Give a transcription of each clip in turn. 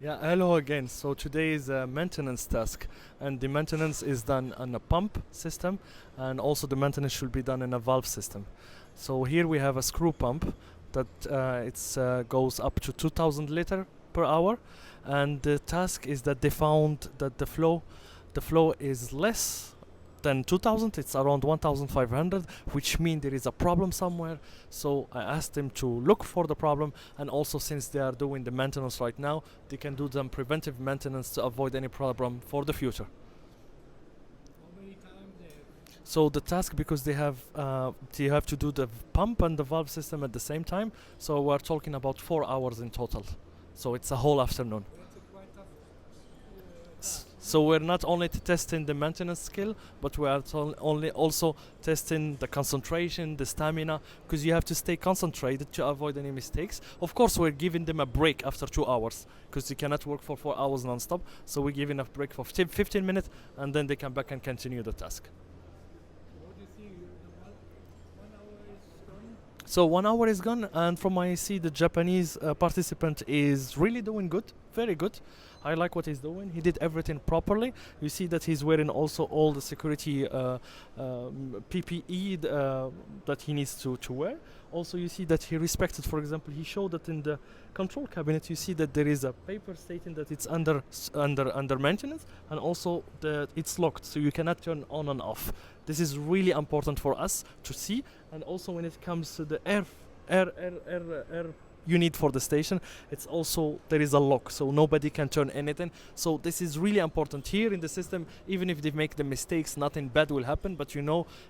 Yeah, hello again. So today is a maintenance task, and the maintenance is done on a pump system, and also the maintenance should be done in a valve system. So here we have a screw pump that it's goes up to 2,000 liter per hour, and the task is that they found that the flow is less than 2000. It's around 1500, which means there is a problem somewhere. So I asked them to look for the problem, and also since they are doing the maintenance right now, they can do some preventive maintenance to avoid any problem for the future. So the task, because they have to do the pump and the valve system at the same time, so we're talking about 4 hours in total. So it's a whole afternoon. So we're not only testing the maintenance skill, but we are only also testing the concentration, the stamina, because you have to stay concentrated to avoid any mistakes. Of course, we're giving them a break after 2 hours, because you cannot work for 4 hours non-stop. So we're giving a break for 15 minutes, and then they come back and continue the task. So 1 hour is gone, and from what I see, the Japanese participant is really doing good, very good. I like what he's doing. He did everything properly. You see that he's wearing also all the security PPE that he needs to wear. Also, you see that he respected. For example, he showed that in the control cabinet. You see that there is a paper stating that it's under maintenance, and also that it's locked, so you cannot turn on and off. This is really important for us to see. And also when it comes to the air you need for the station, it's also there is a lock, so nobody can turn anything. So this is really important here in the system. Even if they make the mistakes, nothing bad will happen. But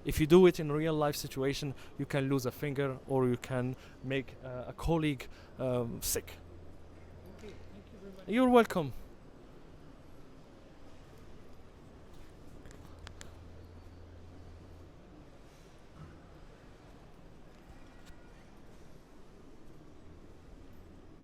if you do it in real life situation, you can lose a finger, or you can make a colleague sick. You're welcome.